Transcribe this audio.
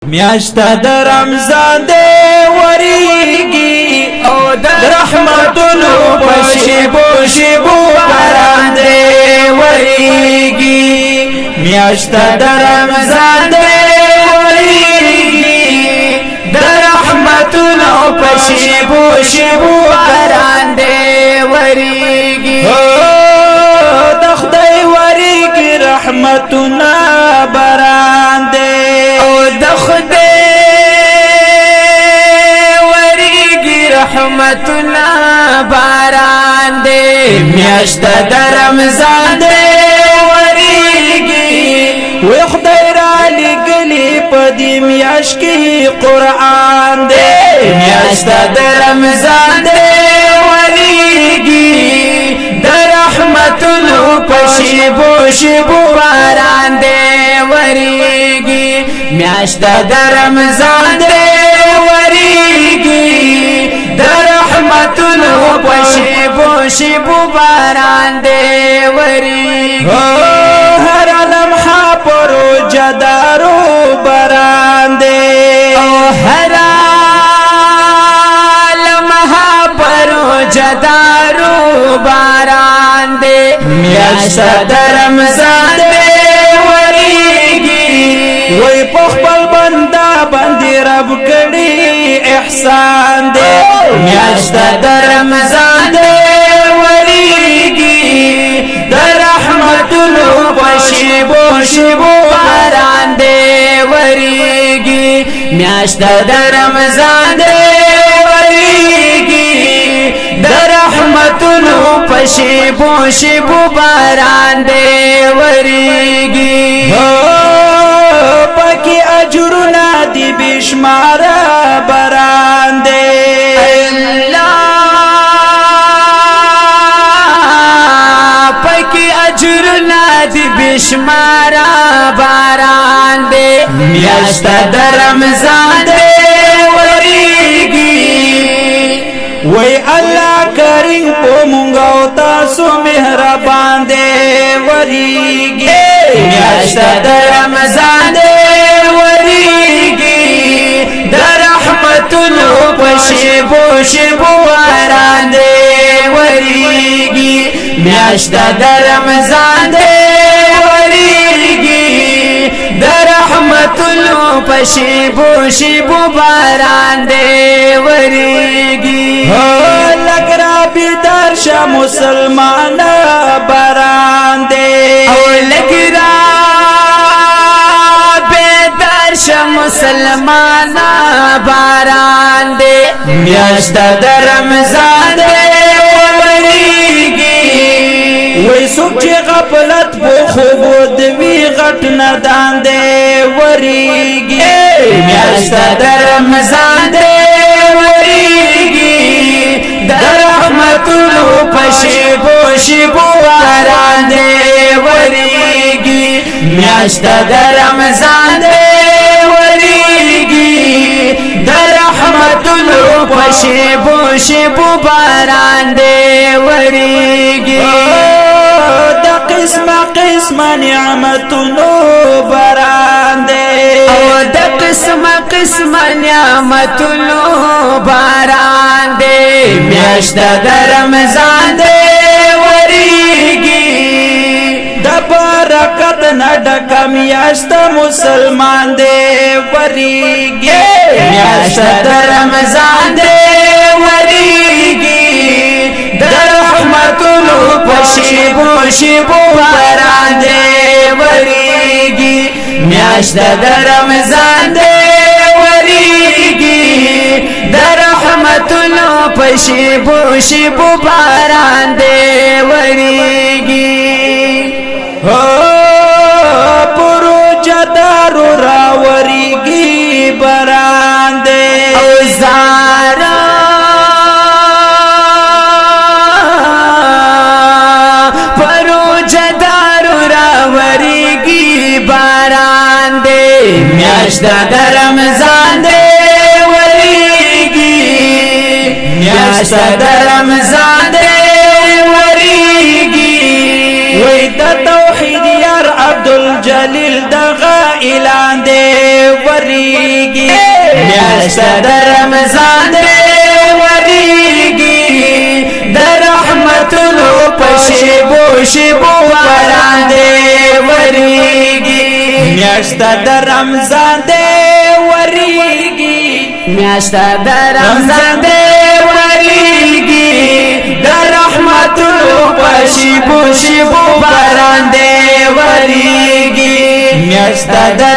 میاشتا در رمضان دے وریگی او در رحمتونو پشیبو شیبو باران دے وریگی میاشتا در رمضان دے وریگی در رحمتونو پشیبو شیبو باران دے وریگی د خدای وریگی رحمتونا باران دے رحمتنا باران دے میاشتا در رمضان دے وریگی وی خدای را لگلی پا دی میاش کی قرآن دے میاشتا در رمضان دے وریگی در رحمتنا پشیبو شیبو باران دے وریگی میاشتا در رمضان دے وریگی رحمتونو پشیبو شیبو باران دے وریگی ہر لمحہ پرو جدارو باران دے ہر لمحہ پرو جدارو باران دے میاشتا در رمضان دے وریگی وی پخبل بندہ بندی رب کڑی احسان دے میاشتا در رمضان دے وریگی در رحمتونو پشیبو شیبو باران دے وریگی میاشتا در رمضان دے وریگی در رحمتونو پشیبو شیبو باران دے وریگی پاکی اجرنا دی بشمارا باران دے بشمارا باران دے میاشتا در رمضان دے وریگی وی اللہ کریم پو منگاو تاسو مہربان دے وریگی میاشتا در رمضان دے وریگی در رحمتونو پشیبو شیبو باران دے وریگی میاشتا در رمضان دے در رحمتونو پشیبو شیبو باران دے وریگی لگرا بیدار شا مسلمان باران دے لگرا بیدار شا مسلمان باران دے میاشتا در رمضان دے وی سوک چی غفلت بو خوبو دوی غٹ ندان دے وریگی میاشتا در رمضان دے وریگی در رحمتونو پشیبو شیبو باران دے وریگی میاشتا در رمضان دے وریگی در رحمتونو پشیبو شیبو باران دے وریگی قسم نعمتونو باران دے دا قسم نعمتونو باران دے میاشتا در رمضان دے وریگی دا برکت نڈکا میاشتا مسلمان دے وریگی میاشتا در رمضان دے وریگی در رحمتونو پشیبو شیبو باران دے وریگی میاشتا در رمضان دے وریگی در رحمتونو پشیبو شیبو باران دے وریگی پرو جدارو را وریگی باران دے اوزارا میاشتا در رمضان دے وریگی میاشتا در رمضان دے وریگی وی دا توحید یار عبدالجلیل دا غائی اعلان دے وریگی میاشت در رمضان دے وریگی در رحمتونو پشیبو شیبو باران دے وریگی میاشت در رمضان دے وریگی میاشت در رمضان دے وریگی در رحمتونو پشیبو شیبو باران دے وریگی میاشت در